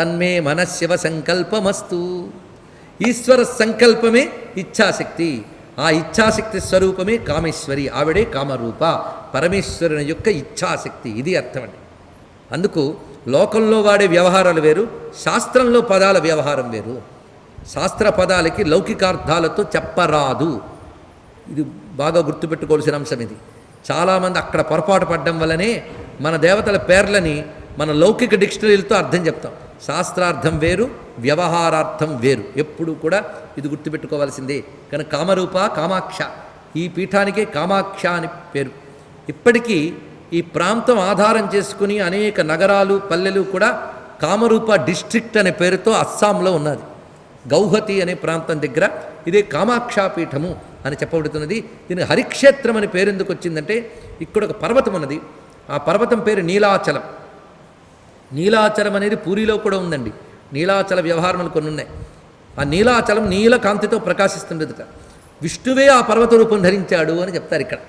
తన్మే మనశివ సంకల్పమస్తు. ఈశ్వర సంకల్పమే ఇచ్ఛాశక్తి. ఆ ఇచ్ఛాశక్తి స్వరూపమే కామేశ్వరి. ఆవిడే కామరూప, పరమేశ్వరుని యొక్క ఇచ్ఛాశక్తి. ఇది అర్థం అండి. అందుకు లోకంలో వాడే వ్యవహారాలు వేరు, శాస్త్రంలో పదాల వ్యవహారం వేరు. శాస్త్ర పదాలకి లౌకికార్థాలతో చెప్పరాదు. ఇది బాగా గుర్తుపెట్టుకోవాల్సిన అంశం. ఇది చాలామంది అక్కడ పొరపాటు పడ్డం వల్లనే మన దేవతల పేర్లని మన లౌకిక డిక్షనరీలతో అర్థం చెప్తాం. శాస్త్రార్థం వేరు, వ్యవహారార్థం వేరు. ఎప్పుడు కూడా ఇది గుర్తుపెట్టుకోవాల్సిందే. కానీ కామరూప, కామాక్ష, ఈ పీఠానికే కామాక్ష అని పేరు. ఇప్పటికీ ఈ ప్రాంతం ఆధారం చేసుకుని అనేక నగరాలు, పల్లెలు కూడా కామరూప డిస్ట్రిక్ట్ అనే పేరుతో అస్సాంలో ఉన్నది. గౌహతి అనే ప్రాంతం దగ్గర ఇదే కామాక్షాపీఠము అని చెప్పబడుతున్నది. దీనికి హరిక్షేత్రం అని పేరు ఎందుకు వచ్చిందంటే, ఇక్కడ ఒక పర్వతం ఉన్నది. ఆ పర్వతం పేరు నీలాచలం. నీలాచలం అనేది పూరిలో కూడా ఉందండి. నీలాచల వ్యవహారములు కొన్ని ఉన్నాయి. ఆ నీలాచలం నీలకాంతితో ప్రకాశిస్తుండేదిట. విష్ణువే ఆ పర్వత రూపం ధరించాడు అని చెప్తారు ఇక్కడ.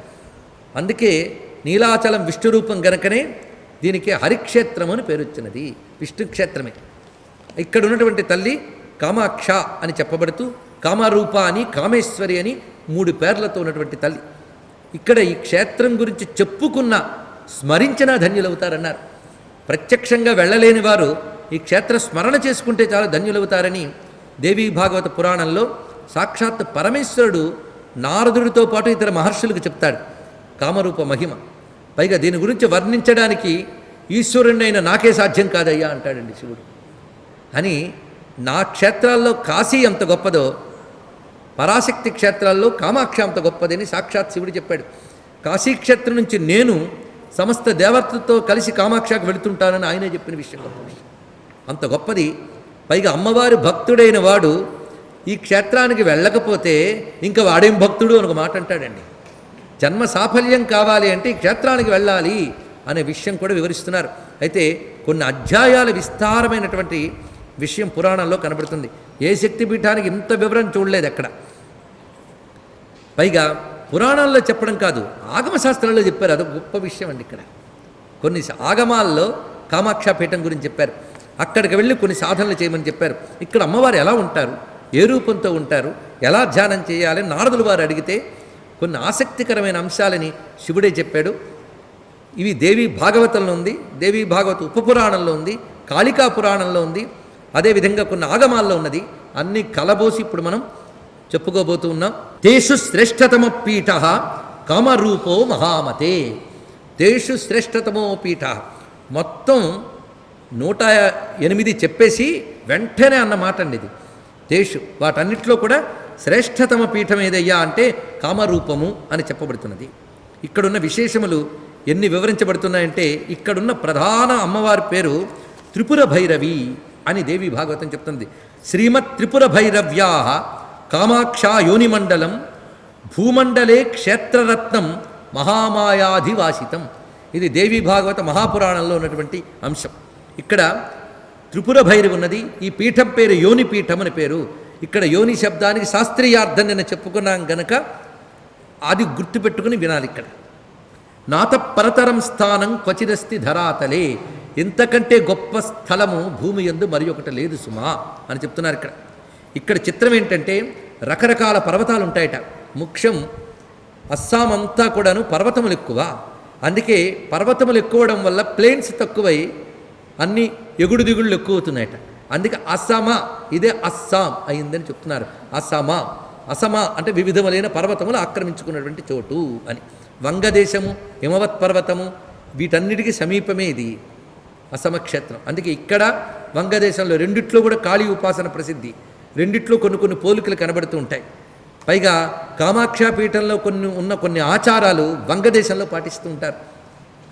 అందుకే నీలాచలం విష్ణు రూపం గనకనే దీనికి హరిక్షేత్రం అని పేరు వచ్చినది. విష్ణు క్షేత్రమే. ఇక్కడ ఉన్నటువంటి తల్లి కామాక్ష అని చెప్పబడుతూ కామరూప అని, కామేశ్వరి అని 3 పేర్లతో ఉన్నటువంటి తల్లి. ఇక్కడ ఈ క్షేత్రం గురించి చెప్పుకున్న, స్మరించినా ధన్యులవుతారన్నారు. ప్రత్యక్షంగా వెళ్ళలేని వారు ఈ క్షేత్ర స్మరణ చేసుకుంటే చాలా ధన్యులవుతారని దేవీ భాగవత పురాణంలో సాక్షాత్ పరమేశ్వరుడు నారదుడితో పాటు ఇతర మహర్షులకు చెప్తాడు కామరూప మహిమ. పైగా దీని గురించి వర్ణించడానికి ఈశ్వరుణ్ణైన నాకే సాధ్యం కాదయ్యా అంటాడండి శివుడు. అని నా క్షేత్రాల్లో కాశీ ఎంత గొప్పదో, పరాశక్తి క్షేత్రాల్లో కామాక్ష అంత గొప్పదని సాక్షాత్ శివుడు చెప్పాడు. కాశీక్షేత్రం నుంచి నేను సమస్త దేవతలతో కలిసి కామాక్షకు వెళుతుంటానని ఆయనే చెప్పిన విషయం. గొప్ప విషయం, అంత గొప్పది. పైగా అమ్మవారి భక్తుడైన వాడు ఈ క్షేత్రానికి వెళ్ళకపోతే ఇంకా వాడేం భక్తుడు అని ఒక మాట అంటాడండి. జన్మ సాఫల్యం కావాలి అంటే ఈ క్షేత్రానికి వెళ్ళాలి అనే విషయం కూడా వివరిస్తున్నారు. అయితే కొన్ని అధ్యాయాల విస్తారమైనటువంటి విషయం పురాణంలో కనబడుతుంది. ఏ శక్తిపీఠానికి ఇంత వివరం చూడలేదు ఎక్కడ. పైగా పురాణాల్లో చెప్పడం కాదు, ఆగమశాస్త్రాల్లో చెప్పారు. అదొక గొప్ప విషయం అండి. ఇక్కడ కొన్ని ఆగమాల్లో కామాక్షాపీఠం గురించి చెప్పారు. అక్కడికి వెళ్ళి కొన్ని సాధనలు చేయమని చెప్పారు. ఇక్కడ అమ్మవారు ఎలా ఉంటారు, ఏ రూపంతో ఉంటారు, ఎలా ధ్యానం చేయాలని నారదులు వారు అడిగితే కొన్ని ఆసక్తికరమైన అంశాలని శివుడే చెప్పాడు. ఇవి దేవీ భాగవతంలో ఉంది, దేవీ భాగవత ఉపపురాణంలో ఉంది, కాళికా పురాణంలో ఉంది, అదేవిధంగా కొన్ని ఆగమాల్లో ఉన్నది. అన్నీ కలబోసి ఇప్పుడు మనం చెప్పుకోబోతూ ఉన్నాం. తేషు శ్రేష్టతమ పీఠ కామరూపో మహామతే. తేషు శ్రేష్టతమో పీఠ, మొత్తం 108 చెప్పేసి వెంటనే అన్న మాట అండి ఇది. తేషు, వాటన్నిటిలో కూడా శ్రేష్టతమ పీఠం ఏదయ్యా అంటే కామరూపము అని చెప్పబడుతున్నది. ఇక్కడున్న విశేషములు ఎన్ని వివరించబడుతున్నాయంటే, ఇక్కడున్న ప్రధాన అమ్మవారి పేరు త్రిపుర భైరవి అని దేవి భాగవతం చెప్తుంది. శ్రీమత్ త్రిపుర భైరవ్యా కామాక్షా యోనిమండలం భూమండలే క్షేత్రరత్నం మహామాయాధివాసితం. ఇది దేవీ భాగవత మహాపురాణంలో ఉన్నటువంటి అంశం. ఇక్కడ త్రిపుర భైరవి ఉన్నది. ఈ పీఠం పేరు యోని పీఠం అని పేరు. ఇక్కడ యోని శబ్దానికి శాస్త్రీయార్థం నేను చెప్పుకున్నాం గనక అది గుర్తుపెట్టుకుని వినాలి. ఇక్కడ నాత పరతరం స్థానం క్వచిదస్తి ధరాతలే. ఇంతకంటే గొప్ప స్థలము భూమి యందు మరి ఒకటి లేదు సుమా అని చెప్తున్నారు. ఇక్కడ చిత్రం ఏంటంటే, రకరకాల పర్వతాలు ఉంటాయట. ముఖ్యం అస్సాం అంతా కూడాను పర్వతములు ఎక్కువ. అందుకే పర్వతములు ఎక్కువడం వల్ల ప్లేన్స్ తక్కువై అన్ని ఎగుడు దిగుళ్ళు ఎక్కువ అవుతున్నాయట. అందుకే అస్సామా, ఇదే అస్సాం అయిందని చెప్తున్నారు. అస్సామా, అసమా అంటే వివిధములైన పర్వతములు ఆక్రమించుకున్నటువంటి చోటు అని. వంగదేశము, హిమవత్ పర్వతము, వీటన్నిటికీ సమీపమే ఇది అసమక్షేత్రం. అందుకే ఇక్కడ వంగదేశంలో రెండిట్లో కూడా కాళీ ఉపాసన ప్రసిద్ధి. రెండిట్లో కొన్ని పోలికలు కనబడుతూ ఉంటాయి. పైగా కామాక్షాపీఠంలో కొన్ని ఆచారాలు వంగదేశంలో పాటిస్తూ ఉంటారు.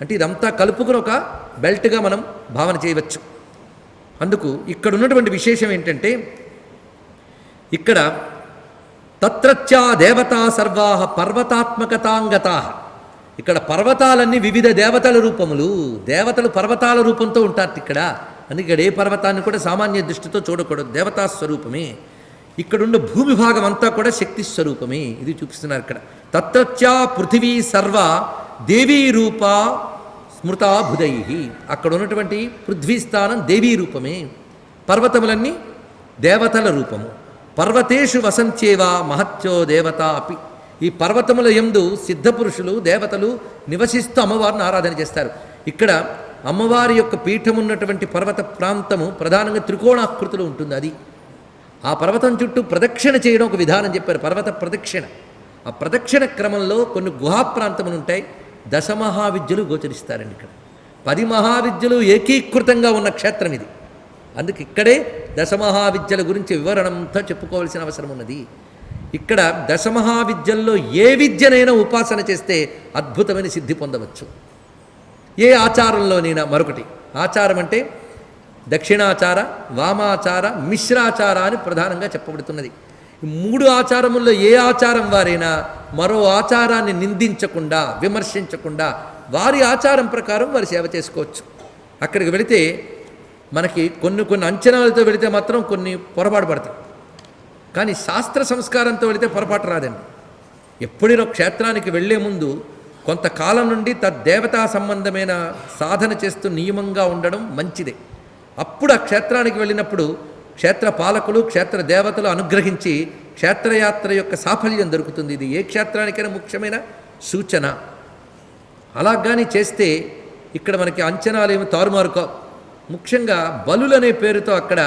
అంటే ఇదంతా కలుపుకుని ఒక బెల్ట్గా మనం భావన చేయవచ్చు. అందుకు ఇక్కడ ఉన్నటువంటి విశేషం ఏంటంటే, ఇక్కడ తత్రత్యా దేవతా సర్వాహ పర్వతాత్మకతాంగతా. ఇక్కడ పర్వతాలన్నీ వివిధ దేవతల రూపములు. దేవతలు పర్వతాల రూపంతో ఉంటారు ఇక్కడ. అందుకే ఇక్కడ ఏ పర్వతాన్ని కూడా సామాన్య దృష్టితో చూడకూడదు, దేవతా స్వరూపమే. ఇక్కడున్న భూమి భాగం అంతా కూడా శక్తి స్వరూపమే. ఇది చూపిస్తున్నారు ఇక్కడ. తత్రత్యా పృథివీ సర్వ దేవీ రూప స్మృతా బుధై. అక్కడ ఉన్నటువంటి పృథ్వీ స్థానం దేవీ రూపమే. పర్వతములన్నీ దేవతల రూపము. పర్వతేషు వసంచేవా మహత్యో దేవత అపి. ఈ పర్వతముల యందు సిద్ధపురుషులు దేవతలు నివసిస్తూ అమ్మవారిని ఆరాధన చేస్తారు. ఇక్కడ అమ్మవారి యొక్క పీఠం ఉన్నటువంటి పర్వత ప్రాంతము ప్రధానంగా త్రికోణాకృతిలో ఉంటుంది. అది ఆ పర్వతం చుట్టూ ప్రదక్షిణ చేయడం ఒక విధానం చెప్పారు, పర్వత ప్రదక్షిణ. ఆ ప్రదక్షిణ క్రమంలో కొన్ని గుహా ప్రాంతములు ఉంటాయి. దశమహావిద్యలు గోచరిస్తారండి. ఇక్కడ 10 మహావిద్యలు ఏకీకృతంగా ఉన్న క్షేత్రం ఇది. అందుకే ఇక్కడే దశమహావిద్యల గురించి వివరణంతో చెప్పుకోవాల్సిన అవసరం ఉన్నది. ఇక్కడ దశమహావిద్యల్లో ఏ విద్యనైనా ఉపాసన చేస్తే అద్భుతమైన సిద్ధి పొందవచ్చు. ఏ ఆచారంలోనైనా. మరొకటి ఆచారం అంటే దక్షిణాచార, వామాచార, మిశ్రాచార అని ప్రధానంగా చెప్పబడుతున్నది. ఈ 3 ఆచారముల్లో ఏ ఆచారం వారైనా మరో ఆచారాన్ని నిందించకుండా, విమర్శించకుండా వారి ఆచారం ప్రకారం వారు సేవ చేసుకోవచ్చు. అక్కడికి వెళితే మనకి కొన్ని అంచనాలతో వెళితే మాత్రం కొన్ని పొరపాటు పడతాయి. కానీ శాస్త్ర సంస్కారంతో వెళితే పొరపాటు రాదండి. ఎప్పుడైనా క్షేత్రానికి వెళ్లే ముందు కొంతకాలం నుండి తద్దేవతా సంబంధమైన సాధన చేస్తూ నియమంగా ఉండడం మంచిదే. అప్పుడు ఆ క్షేత్రానికి వెళ్ళినప్పుడు క్షేత్ర పాలకులు, క్షేత్ర దేవతలు అనుగ్రహించి క్షేత్రయాత్ర యొక్క సాఫల్యం దొరుకుతుంది. ఇది ఏ క్షేత్రానికైనా ముఖ్యమైన సూచన. అలాగాని చేస్తే ఇక్కడ మనకి అంచనాలు ఏమి తారుమారుకో. ముఖ్యంగా బలులనే పేరుతో అక్కడ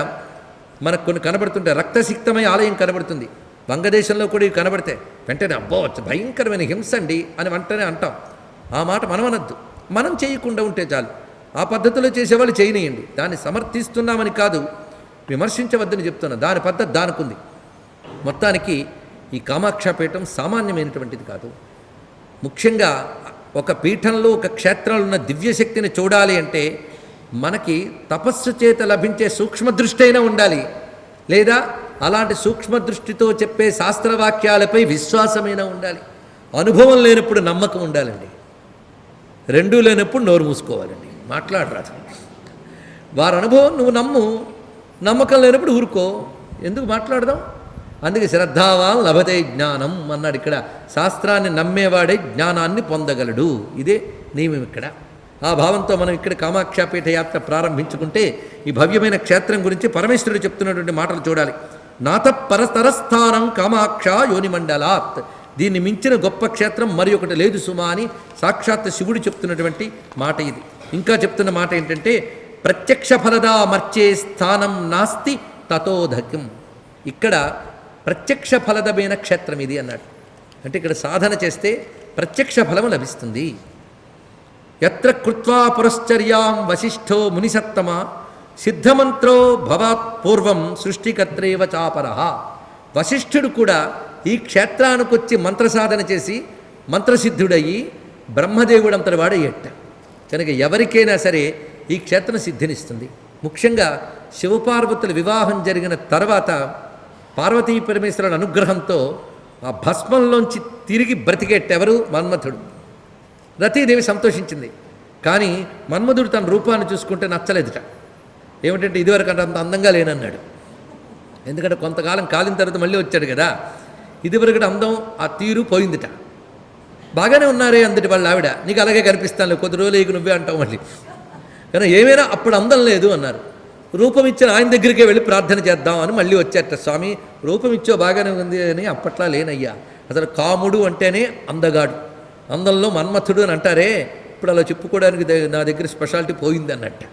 మనకు కొన్ని కనబడుతుంటాయి. రక్తసిక్తమై ఆలయం కనబడుతుంది. వంగదేశంలో కూడా ఇవి కనబడితే వెంటనే అబ్బో భయంకరమైన హింస అండి అని వెంటనే అంటాం. ఆ మాట మనం అనద్దు. మనం చేయకుండా ఉంటే చాలు. ఆ పద్ధతిలో చేసేవాళ్ళు చేయనీయండి. దాన్ని సమర్థిస్తున్నామని కాదు, విమర్శించవద్దని చెప్తున్నా. దాని పద్ధతి దానికి ఉంది. మొత్తానికి ఈ కామాక్షపీఠం సామాన్యమైనటువంటిది కాదు. ముఖ్యంగా ఒక పీఠంలో, ఒక క్షేత్రంలో ఉన్న దివ్యశక్తిని చూడాలి అంటే మనకి తపస్సు చేత లభించే సూక్ష్మదృష్టి అయినా ఉండాలి, లేదా అలాంటి సూక్ష్మదృష్టితో చెప్పే శాస్త్రవాక్యాలపై విశ్వాసమైనా ఉండాలి. అనుభవం లేనప్పుడు నమ్మకం ఉండాలండి. రెండూ లేనప్పుడు నోరు మూసుకోవాలండి, మాట్లాడరాదు. వారి అనుభవం నువ్వు నమ్ము, నమ్మకం లేనప్పుడు ఊరుకో, ఎందుకు మాట్లాడదాం. అందుకే శ్రద్ధావాన్ లభతే జ్ఞానం అన్నాడు. ఇక్కడ శాస్త్రాన్ని నమ్మేవాడే జ్ఞానాన్ని పొందగలడు. ఇదే నియమం ఇక్కడ. ఆ భావంతో మనం ఇక్కడ కామాక్షపీఠ యాత్ర ప్రారంభించుకుంటే ఈ భవ్యమైన క్షేత్రం గురించి పరమేశ్వరుడు చెప్తున్నటువంటి మాటలు చూడాలి. నాత పరస్తరస్థానం కామాక్ష యోనిమండలాత్. దీన్ని మించిన గొప్ప క్షేత్రం మరి ఒకటి లేదు సుమా అని సాక్షాత్ శివుడు చెప్తున్నటువంటి మాట ఇది. ఇంకా చెప్తున్న మాట ఏంటంటే ప్రత్యక్ష ఫలదా మర్చే స్థానం నాస్తి తతోధకం. ఇక్కడ ప్రత్యక్ష ఫలదమైన క్షేత్రం ఇది అన్నాడు. అంటే ఇక్కడ సాధన చేస్తే ప్రత్యక్ష ఫలము లభిస్తుంది. యత్ర కృత్వా పురశ్చర్యాం వశిష్ఠో మునిసత్తమ సిద్ధమంత్రో భవాత్ పూర్వం సృష్టికర్త్రేవ చాపరః. వశిష్ఠుడు కూడా ఈ క్షేత్రానికి వచ్చి మంత్రసాధన చేసి మంత్రసిద్ధుడయ్యి బ్రహ్మదేవుడంతటి వాడయ్యట. కనుక ఎవరికైనా సరే ఈ క్షేత్రం సిద్ధినిస్తుంది. ముఖ్యంగా శివపార్వతుల వివాహం జరిగిన తర్వాత పార్వతీ పరమేశ్వరుల అనుగ్రహంతో ఆ భస్మంలోంచి తిరిగి బ్రతికేటెవరు? మన్మథుడు. రతీదేవి సంతోషించింది. కానీ మన్మధుడు తన రూపాన్ని చూసుకుంటే నచ్చలేదుట. ఏమిటంటే ఇదివరకు అంటే అంత అందంగా లేనన్నాడు. ఎందుకంటే కొంతకాలం కాలిన తర్వాత మళ్ళీ వచ్చాడు కదా. ఇదివరకు అందం ఆ తీరు పోయిందిట. బాగానే ఉన్నారే అందటి వాళ్ళ ఆవిడ, నీకు అలాగే కనిపిస్తాను, కొద్ది రోజులు నువ్వే అంటావు మళ్ళీ. కానీ ఏమైనా అప్పుడు అందం లేదు అన్నారు. రూపం ఇచ్చిన ఆయన దగ్గరికే వెళ్ళి ప్రార్థన చేద్దాం అని మళ్ళీ వచ్చారట. స్వామి రూపం ఇచ్చో బాగానే ఉంది అని అప్పట్లా లేనయ్యా. అసలు కాముడు అంటేనే అందగాడు, అందంలో మన్మథుడు అని అంటారే, ఇప్పుడు అలా చెప్పుకోవడానికి నా దగ్గర స్పెషాలిటీ పోయింది అన్నట్ట.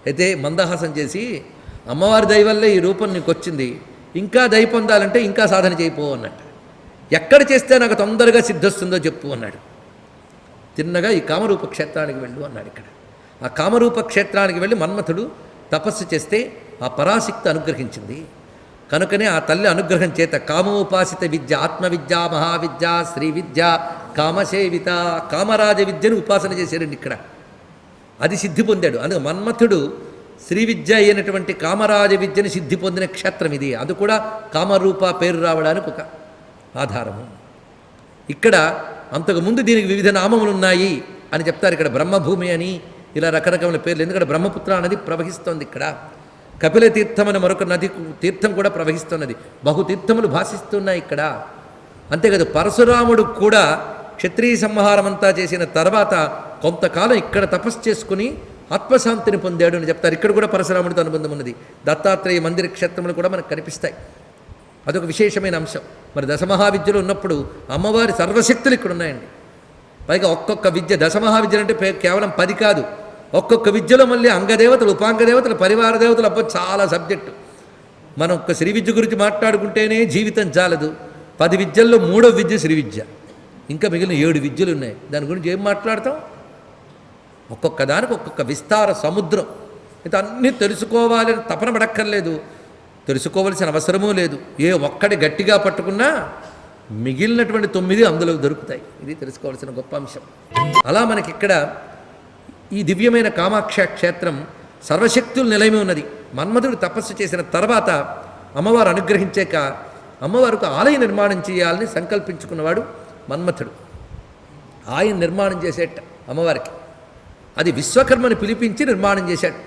అయితే మందహాసం చేసి అమ్మవారి దయ వల్లే ఈ రూపం నీకు వచ్చింది, ఇంకా దయ పొందాలంటే ఇంకా సాధన చేయిపో అన్నట్ట. ఎక్కడ చేస్తే నాకు తొందరగా సిద్ధిస్తుందో చెప్పు అన్నాడు. తిన్నగా ఈ కామరూప క్షేత్రానికి వెళ్ళు అన్నాడు. ఇక్కడ ఆ కామరూప క్షేత్రానికి వెళ్ళి మన్మథుడు తపస్సు చేస్తే ఆ పరాశక్తి అనుగ్రహించింది. కనుకనే ఆ తల్లి అనుగ్రహం చేత కామోపాసిత విద్య, ఆత్మవిద్య, మహావిద్య, శ్రీ విద్య, కామసేవిత, కామరాజ విద్యను ఉపాసన చేశారండి ఇక్కడ. అది సిద్ధి పొందాడు. అందుకే మన్మథుడు శ్రీ విద్య అయినటువంటి కామరాజ విద్యను సిద్ధి పొందిన క్షేత్రం ఇది. అది కూడా కామరూప పేరు రావడానికి ఒక ఆధారము. ఇక్కడ అంతకుముందు దీనికి వివిధ నామములు ఉన్నాయి అని చెప్తారు. ఇక్కడ బ్రహ్మభూమి అని ఇలా రకరకాల పేర్లు. ఎందుకంటే బ్రహ్మపుత్ర నది ప్రవహిస్తోంది ఇక్కడ. కపిల తీర్థం అని మరొక నది తీర్థం కూడా ప్రవహిస్తున్నది. బహుతీర్థములు భాషిస్తున్నాయి ఇక్కడ. అంతేకాదు పరశురాముడు కూడా క్షత్రియ సంహారం అంతా చేసిన తర్వాత కొంతకాలం ఇక్కడ తపస్సు చేసుకుని ఆత్మశాంతిని పొందాడు అని చెప్తారు. ఇక్కడ కూడా పరశురాముడితో అనుబంధం ఉన్నది. దత్తాత్రేయ మందిర క్షేత్రములు కూడా మనకు కనిపిస్తాయి. అదొక విశేషమైన అంశం. మరి దశమహావిద్యలు ఉన్నప్పుడు అమ్మవారి సర్వశక్తులు ఇక్కడ ఉన్నాయండి. పైగా ఒక్కొక్క విద్య, దశమహావిద్యలు అంటే కేవలం 10 కాదు, ఒక్కొక్క విద్యలో మళ్ళీ అంగదేవతలు, ఉపాంగదేవతలు, పరివార దేవతలు, అబ్బో చాలా సబ్జెక్టు. మనం ఒక్క శ్రీ విద్య గురించి మాట్లాడుకుంటేనే జీవితం చాలదు. 10 విద్యల్లో 3వ విద్య శ్రీ విద్య. ఇంకా మిగిలిన 7 విద్యలు ఉన్నాయి. దాని గురించి ఏం మాట్లాడతాం? ఒక్కొక్క దానికి ఒక్కొక్క విస్తార సముద్రం. అయితే అన్నీ తెలుసుకోవాలని తపన పడక్కర్లేదు, తెలుసుకోవలసిన అవసరమూ లేదు. ఏ ఒక్కటి గట్టిగా పట్టుకున్నా మిగిలినటువంటి 9 అందులో దొరుకుతాయి. ఇది తెలుసుకోవాల్సిన గొప్ప అంశం. అలా మనకిక్కడ ఈ దివ్యమైన కామాక్ష క్షేత్రం సర్వశక్తులు నిలయమే ఉన్నది. మన్మధుడు తపస్సు చేసిన తర్వాత అమ్మవారు అనుగ్రహించాక అమ్మవారికి ఆలయ నిర్మాణం చేయాలని సంకల్పించుకున్నవాడు మన్మథుడు. ఆయన నిర్మాణం చేసేట అమ్మవారికి. అది విశ్వకర్మని పిలిపించి నిర్మాణం చేశాడు.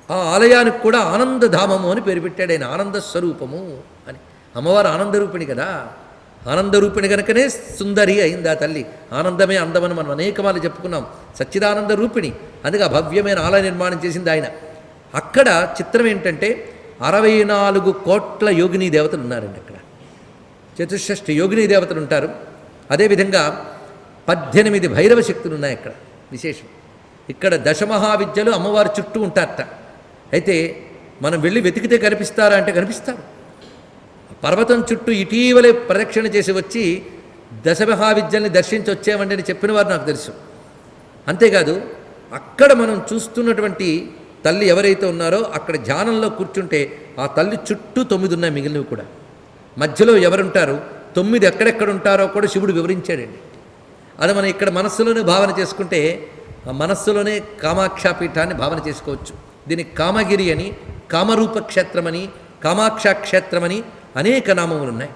ఆ ఆలయానికి కూడా ఆనందధామము అని పేరు పెట్టాడు ఆయన. ఆనంద స్వరూపము అని. అమ్మవారు ఆనందరూపిణి కదా. ఆనందరూపిణి కనుకనే సుందరి అయింది ఆ తల్లి. ఆనందమే అందమని మనం అనేకమాలు చెప్పుకున్నాం. సచ్చిదానంద రూపిణి. అందుకే భవ్యమైన ఆలయ నిర్మాణం చేసింది ఆయన. అక్కడ చిత్రం ఏంటంటే 64 కోట్ల యోగినీ దేవతలు ఉన్నారండి. అక్కడ చతుషష్ఠి యోగినీ దేవతలు ఉంటారు. అదేవిధంగా 18 భైరవ శక్తులు ఉన్నాయి అక్కడ. విశేషం ఇక్కడ దశమహావిద్యలు అమ్మవారి చుట్టూ ఉంటారట. అయితే మనం వెళ్ళి వెతికితే కనిపిస్తారా అంటే కనిపిస్తారు. పర్వతం చుట్టూ ఇటీవలే ప్రదక్షిణ చేసి వచ్చి దశమహావిద్యల్ని దర్శించి వచ్చామండి అని చెప్పిన వారు నాకు తెలుసు. అంతేకాదు అక్కడ మనం చూస్తున్నటువంటి తల్లి ఎవరైతే ఉన్నారో అక్కడ ధ్యానంలో కూర్చుంటే ఆ తల్లి చుట్టూ 9 ఉన్నాయి, మిగిలినవి కూడా. మధ్యలో ఎవరుంటారు, 9 ఎక్కడెక్కడ ఉంటారో కూడా శివుడు వివరించాడండి. అది మనం ఇక్కడ మనస్సులోనే భావన చేసుకుంటే ఆ మనస్సులోనే కామాక్షాపీఠాన్ని భావన చేసుకోవచ్చు. దీనికి కామగిరి అని, కామరూప క్షేత్రమని, కామాక్ష క్షేత్రమని అనేక నామములు ఉన్నాయి.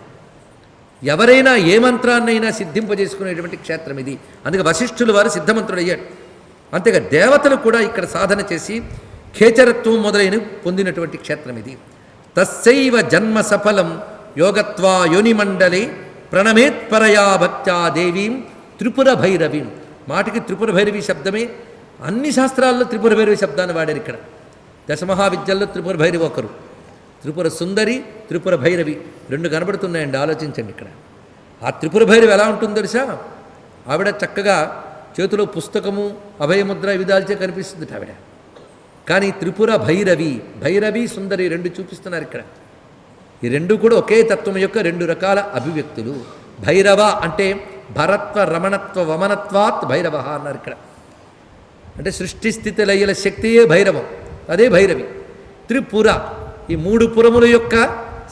ఎవరైనా ఏ మంత్రాన్నైనా సిద్ధింపజేసుకునేటువంటి క్షేత్రం ఇది. అందుకే వశిష్ఠులు వారు సిద్ధమంత్రుడయ్యాడు. అంతేగా దేవతలు కూడా ఇక్కడ సాధన చేసి ఖేచరత్వం మొదలైన పొందినటువంటి క్షేత్రం ఇది. తస్సైవ జన్మ సఫలం యోగత్వా యోనిమండలే ప్రణమేత్పరయా భక్త్యా దేవీం త్రిపుర భైరవీం. మాటికి త్రిపుర భైరవి శబ్దమే. అన్ని శాస్త్రాల్లో త్రిపుర భైరవి శబ్దాన్ని వాడారు. ఇక్కడ దశమహావిద్యల్లో త్రిపుర భైరవి ఒకరు, త్రిపుర సుందరి, త్రిపుర భైరవి 2 కనబడుతున్నాయండి. ఆలోచించండి. ఇక్కడ ఆ త్రిపుర భైరవి ఎలా ఉంటుందో తెలుసా? ఆవిడ చక్కగా చేతిలో పుస్తకము, అభయముద్ర విధాల్చే కనిపిస్తుంది ఆవిడ. కానీ త్రిపుర భైరవి, భైరవి సుందరి 2 చూపిస్తున్నారు ఇక్కడ. ఈ 2 కూడా ఒకే తత్వం యొక్క 2 రకాల అభివ్యక్తులు. భైరవ అంటే భరత్వ రమణత్వ వమనత్వాత్ భైరవ అన్నారు ఇక్కడ. అంటే సృష్టి స్థితి లయల శక్తియే భైరవం, అదే భైరవి. త్రిపుర ఈ 3 పురముల యొక్క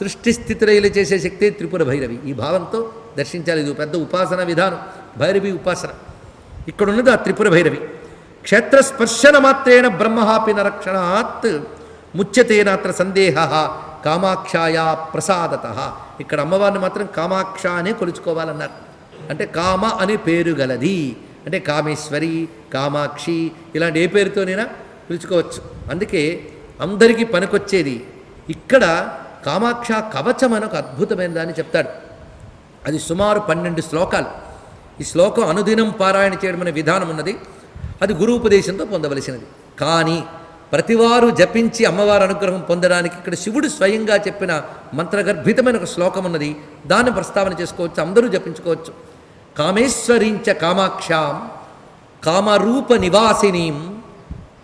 సృష్టి స్థితి లయలు చేసే శక్తి త్రిపుర భైరవి. ఈ భావంతో దర్శించాలి. ఇది పెద్ద ఉపాసన విధానం, భైరవి ఉపాసన. ఇక్కడ ఉన్నది ఆ త్రిపుర భైరవి. క్షేత్ర స్పర్శన మాత్రేణ బ్రహ్మహాపి నరక్షణాత్ ముచ్యతేనాత్ర సందేహ కామాక్షాయా ప్రసాదత. ఇక్కడ అమ్మవారిని మాత్రం కామాక్ష అనే కొలుచుకోవాలన్నారు. అంటే కామ అనే పేరు గలది, అంటే కామేశ్వరి, కామాక్షి ఇలాంటి ఏ పేరుతోనైనా పిలుచుకోవచ్చు. అందుకే అందరికీ పనికొచ్చేది. ఇక్కడ కామాక్ష కవచం అని ఒక అద్భుతమైన దాన్ని చెప్తాడు. అది సుమారు 12 శ్లోకాలు. ఈ శ్లోకం అనుదినం పారాయణ చేయడం అనే విధానం ఉన్నది. అది గురూపదేశంతో పొందవలసినది. కానీ ప్రతివారు జపించి అమ్మవారి అనుగ్రహం పొందడానికి ఇక్కడ శివుడు స్వయంగా చెప్పిన మంత్రగర్భితమైన ఒక శ్లోకం ఉన్నది. దాన్ని ప్రస్తావన చేసుకోవచ్చు, అందరూ జపించుకోవచ్చు. కామేశ్వరీంచ కామాక్షాం కామరూప నివాసినీం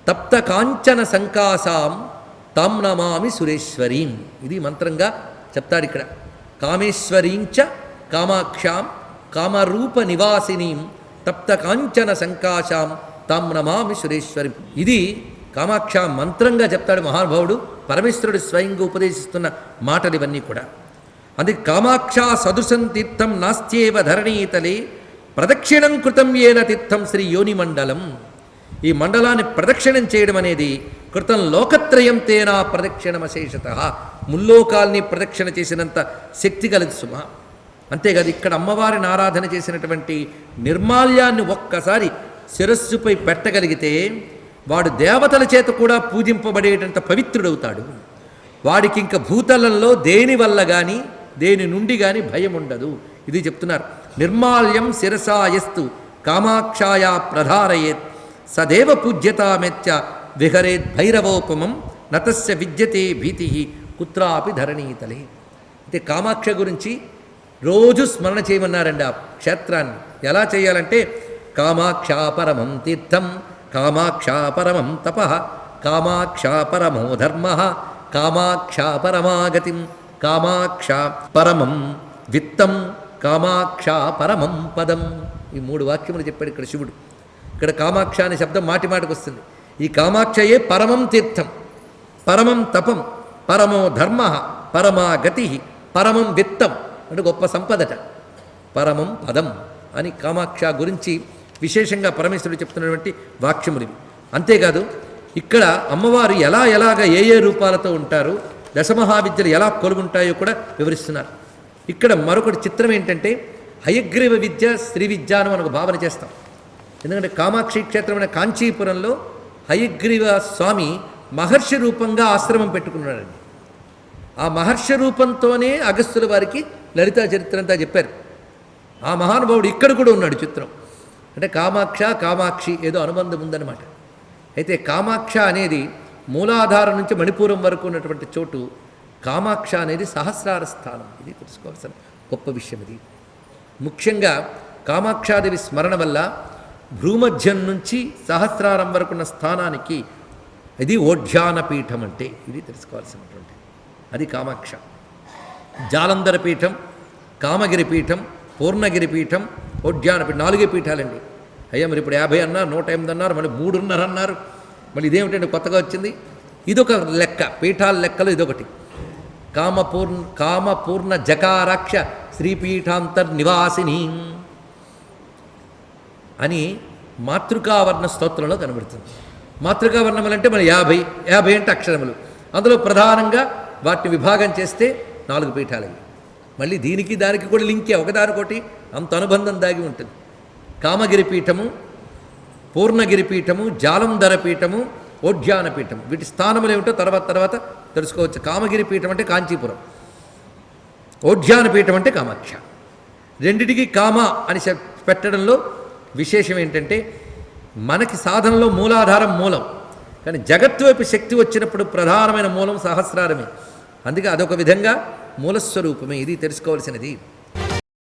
తప్త కాంచన సంకాసాం తాం నమామి సురేశ్వరీం. ఇది మంత్రంగా చెప్తాడు ఇక్కడ. కామేశ్వరీంచ కామాక్షాం కామరూప నివాసినీం తప్త కాంచన సంకాశాం తాం నమామి సురేశ్వరీం. ఇది కామాక్ష మంత్రంగా చెప్తాడు మహానుభావుడు. పరమేశ్వరుడు స్వయంగా ఉపదేశిస్తున్న మాటలు ఇవన్నీ కూడా. అందుకే కామాక్ష సదృశం తీర్థం నాస్త్యేవ ధరణీతలే ప్రదక్షిణం కృతం ఏన తీర్థం శ్రీ యోని మండలం. ఈ మండలాన్ని ప్రదక్షిణం చేయడం అనేది కృతం లోకత్రయం తేనా ప్రదక్షిణమశేషత. ముల్లోకాల్ని ప్రదక్షిణ చేసినంత శక్తి కలదు సుమ. అంతేకాదు ఇక్కడ అమ్మవారిని ఆరాధన చేసినటువంటి నిర్మాల్యాన్ని ఒక్కసారి శిరస్సుపై పెట్టగలిగితే వాడు దేవతల చేత కూడా పూజింపబడేటంత పవిత్రుడవుతాడు. వాడికి ఇంక భూతలంలో దేని వల్ల కానీ దేని నుండి కానీ భయం ఉండదు. ఇది చెప్తున్నారు. నిర్మాల్యం శిరసాయస్తు కామాక్షాయా ప్రధారయేత్ సదేవ పూజ్యతామెత్య విహరేద్ భైరవోపమం నతస్య విద్యతే భీతి కుత్రాపి ధరణీతలే. అంటే కామాక్ష గురించి రోజు స్మరణ చేయమన్నారండి. ఆ క్షేత్రాన్ని ఎలా చేయాలంటే కామాక్షా పరమం తీర్థం, కామాక్షా పరమం తపః, కామాక్షా పరమో ధర్మ, కామాక్షా పరమాగతిం, కామాక్షా పరమం విత్తం, కామాక్షా పరమం పదం. ఈ 3 వాక్యములు చెప్పాడు ఇక్కడ శివుడు. ఇక్కడ కామాక్ష అనే శబ్దం మాటి మాటికి వస్తుంది. ఈ కామాక్షయే పరమం తీర్థం, పరమం తపం, పరమో ధర్మ, పరమా గతి, పరమం విత్తం అంటే గొప్ప సంపదట, పరమం పదం అని కామాక్ష గురించి విశేషంగా పరమేశ్వరుడు చెప్తున్నటువంటి వాక్యములు ఇవి. అంతేకాదు ఇక్కడ అమ్మవారు ఎలాగ ఏ రూపాలతో ఉంటారు, దశమహావిద్యలు ఎలా కొలుగుంటాయో కూడా వివరిస్తున్నారు. ఇక్కడ మరొకటి చిత్రం ఏంటంటే హయగ్రీవ విద్య శ్రీ విద్య అని మనకు భావన చేస్తాం. ఎందుకంటే కామాక్షి క్షేత్రమైన కాంచీపురంలో హయగ్రీవ స్వామి మహర్షి రూపంగా ఆశ్రమం పెట్టుకున్నాడండి. ఆ మహర్షి రూపంతోనే అగస్త్యుల వారికి లలితా చరిత్ర అంతా చెప్పారు. ఆ మహానుభావుడు ఇక్కడ కూడా ఉన్నాడు. చిత్రం అంటే కామాక్షి ఏదో అనుబంధం ఉందన్నమాట. అయితే కామాక్ష అనేది మూలాధారం నుంచి మణిపూరం వరకు ఉన్నటువంటి చోటు. కామాక్ష అనేది సహస్రార స్థానం. ఇది తెలుసుకోవాల్సిన గొప్ప విషయం. ఇది ముఖ్యంగా కామాక్షాదేవి స్మరణ వల్ల భ్రూమధ్యం నుంచి సహస్రారం వరకు ఉన్న స్థానానికి ఇది ఓఢ్యానపీఠం అంటే. ఇది తెలుసుకోవాల్సినటువంటి అది కామాక్ష. జాలంధర పీఠం, కామగిరి పీఠం, పూర్ణగిరి పీఠం, ఓఢ్యానపీఠం 4 పీఠాలండి. అయ్యా మరి ఇప్పుడు 50 అన్నారు, 108 అన్నారు, మళ్ళీ 3.5 అన్నారు. మళ్ళీ ఇదేమిటంటే కొత్తగా వచ్చింది. ఇదొక లెక్క, పీఠాల లెక్కలు ఇదొకటి. కామపూర్ణ జకారాక్ష శ్రీపీఠాంతర్నివాసిని అని మాతృకావర్ణ స్తోత్రంలో కనబడుతుంది. మాతృకావర్ణములు అంటే మన 50 అంటే అక్షరములు. అందులో ప్రధానంగా వాటిని విభాగం చేస్తే 4 పీఠాలవి. మళ్ళీ దీనికి దానికి కూడా లింకే, ఒకదానికోటి అంత అనుబంధం దాగి ఉంటుంది. కామగిరి పీఠము, పూర్ణగిరి పీఠము, జాలంధర పీఠము, ఓఢ్యాన పీఠము. వీటి స్థానములు ఏమిటో తర్వాత తెలుసుకోవచ్చు. కామగిరి పీఠం అంటే కాంచీపురం, ఓఢ్యాన పీఠం అంటే కామాక్ష. రెండిటికి కామ అని పెట్టడంలో విశేషం ఏంటంటే మనకి సాధనలో మూలాధారం మూలం, కానీ జగత్తు వైపు శక్తి వచ్చినప్పుడు ప్రధానమైన మూలం సహస్రారమే. అందుకే అదొక విధంగా మూలస్వరూపమే. ఇది తెలుసుకోవాల్సినది.